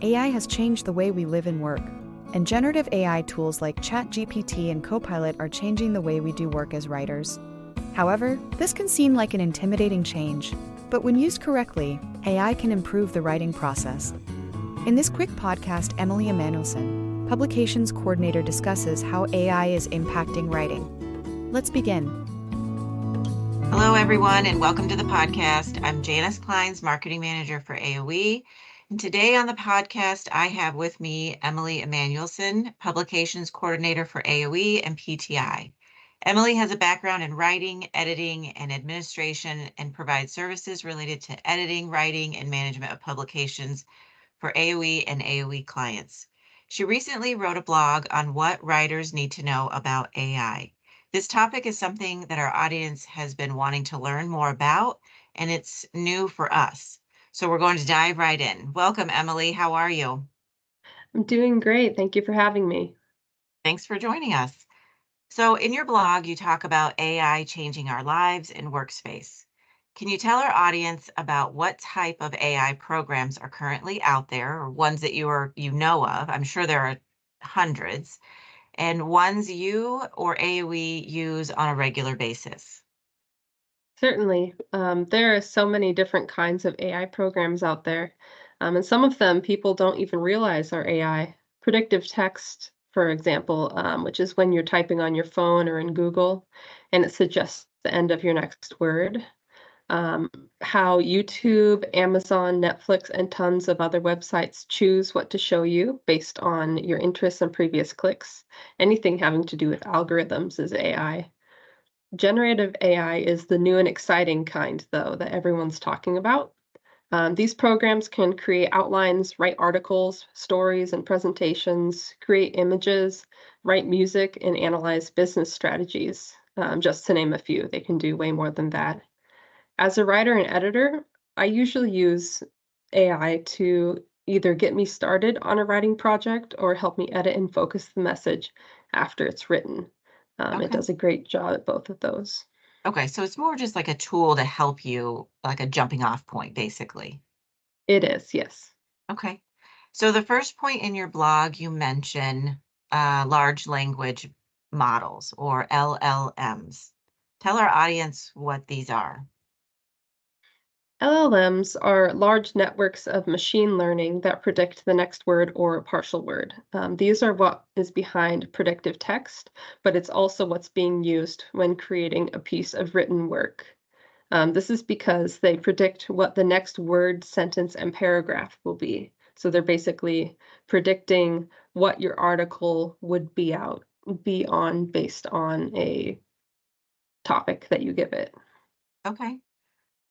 AI has changed the way we live and work, and generative AI tools like ChatGPT and Copilot are changing the way we do work as writers. However, this can seem like an intimidating change, but when used correctly, AI can improve the writing process. In this quick podcast, Emily Emanuelson, Publications Coordinator, discusses how AI is impacting writing. Let's begin. Hello, everyone, and welcome to the podcast. I'm Janice Kleins, Marketing Manager for AOE. And today on the podcast, I have with me Emily Emanuelson, Publications Coordinator for AOE and PTI. Emily has a background in writing, editing, and administration and provides services related to editing, writing, and management of publications for AOE and AOE clients. She recently wrote a blog on what writers need to know about AI. This topic is something that our audience has been wanting to learn more about, and it's new for us. So we're going to dive right in. Welcome, Emily. How are you? I'm doing great. Thank you for having me. Thanks for joining us. So in your blog, you talk about AI changing our lives and workspace. Can you tell our audience about what type of AI programs are currently out there, or ones that you know of? I'm sure there are hundreds, and ones you or AOE use on a regular basis. Certainly. There are so many different kinds of AI programs out there, and some of them people don't even realize are AI. Predictive text, for example, which is when you're typing on your phone or in Google, and it suggests the end of your next word. How YouTube, Amazon, Netflix, and tons of other websites choose what to show you based on your interests and previous clicks. Anything having to do with algorithms is AI. Generative AI is the new and exciting kind, though, that everyone's talking about. These programs can create outlines, write articles, stories, and presentations, create images, write music, and analyze business strategies, just to name a few. They can do way more than that. As a writer and editor, I usually use AI to either get me started on a writing project or help me edit and focus the message after it's written. It Okay. does a great job at both of those. Okay, so it's more just like a tool to help you, like a jumping off point, basically. It is, yes. Okay. So the first point in your blog, you mention large language models, or LLMs. Tell our audience what these are. LLMs are large networks of machine learning that predict the next word or a partial word. These are what is behind predictive text, but it's also what's being used when creating a piece of written work. This is because they predict what the next word, sentence, and paragraph will be. So they're basically predicting what your article would be on based on a topic that you give it. Okay.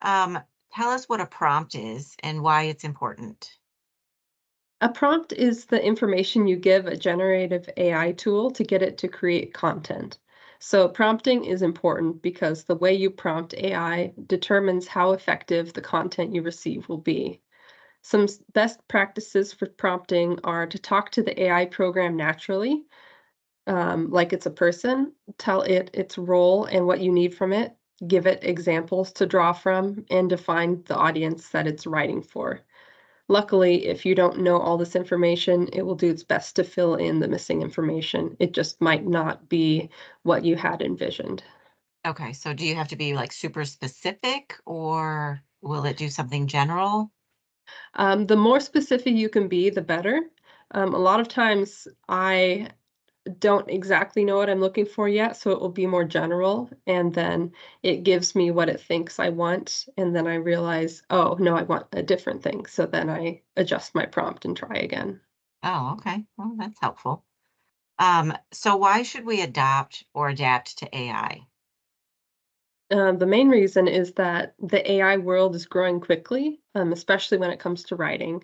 Um, Tell us what a prompt is and why it's important. A prompt is the information you give a generative AI tool to get it to create content. So prompting is important because the way you prompt AI determines how effective the content you receive will be. Some best practices for prompting are to talk to the AI program naturally, like it's a person, tell it its role and what you need from it, give it examples to draw from, and define the audience that it's writing for. Luckily, if you don't know all this information, it will do its best to fill in the missing information. It just might not be what you had envisioned. Okay, so do you have to be like super specific, or will it do something general? The more specific you can be, the better. A lot of times I don't exactly know what I'm looking for yet, so it will be more general, and then it gives me what it thinks I want, and then I realize, oh, no, I want a different thing. So then I adjust my prompt and try again. Oh, okay. Well, that's helpful. So why should we adopt or adapt to AI? The main reason is that the AI world is growing quickly, especially when it comes to writing.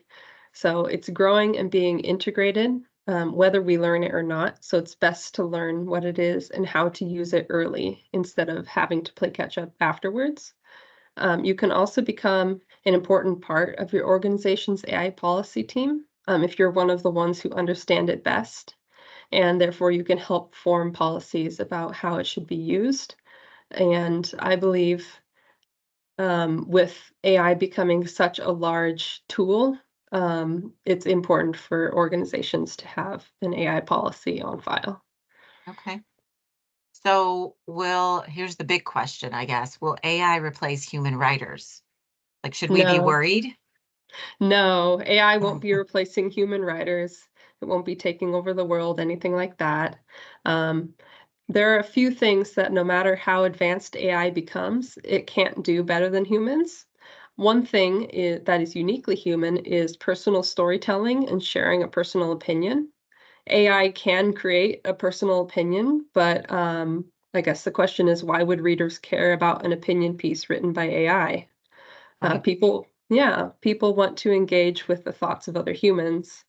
So it's growing and being integrated, whether we learn it or not. So it's best to learn what it is and how to use it early instead of having to play catch up afterwards. You can also become an important part of your organization's AI policy team if you're one of the ones who understand it best, and therefore you can help form policies about how it should be used. And I believe with AI becoming such a large tool, it's important for organizations to have an AI policy on file. Okay. So here's the big question, I guess. Will AI replace human writers? Like, should we be No, worried? no, AI won't be replacing human writers. It won't be taking over the world, anything like that. Um, there are a few things that no matter how advanced AI becomes, it can't do better than humans. One thing that is uniquely human is personal storytelling and sharing a personal opinion. AI can create a personal opinion, but I guess the question is, why would readers care about an opinion piece written by AI? Right. People want to engage with the thoughts of other humans.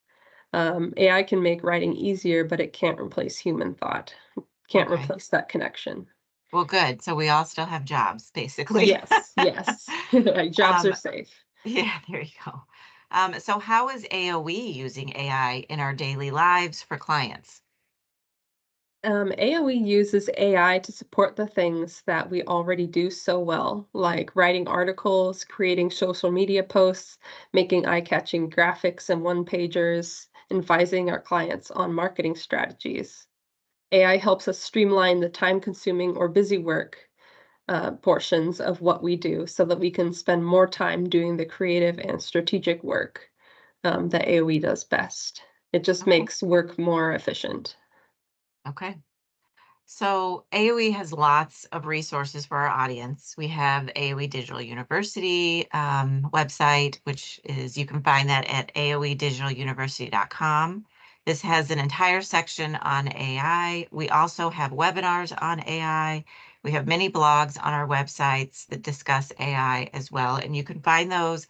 AI can make writing easier, but it can't replace human thought. Can't Okay. replace that connection. Well, good. So we all still have jobs, basically. Yes, yes. Jobs are Um, safe. yeah, there you go. So how is AOE using AI in our daily lives for clients? AOE uses AI to support the things that we already do so well, like writing articles, creating social media posts, making eye-catching graphics and one-pagers, advising our clients on marketing strategies. AI helps us streamline the time-consuming or busy work portions of what we do so that we can spend more time doing the creative and strategic work that AOE does best. It just Okay. makes work more efficient. Okay. So AOE has lots of resources for our audience. We have AOE Digital University website, which is, you can find that at aoedigitaluniversity.com. This has an entire section on AI. We also have webinars on AI. We have many blogs on our websites that discuss AI as well, and you can find those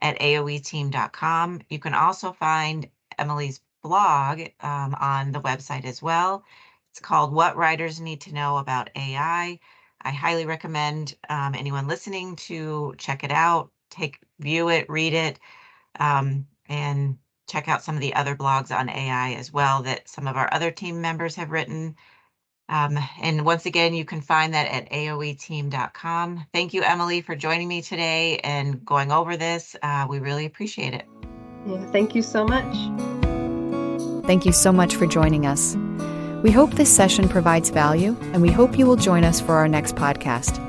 at aoeteam.com. You can also find Emily's blog on the website as well. It's called What Writers Need to Know About AI. I highly recommend anyone listening to check it out, view it, read it, and check out some of the other blogs on AI as well that some of our other team members have written. And once again, you can find that at aoeteam.com. Thank you, Emily, for joining me today and going over this. We really appreciate it. Yeah, thank you so much. Thank you so much for joining us. We hope this session provides value, and we hope you will join us for our next podcast.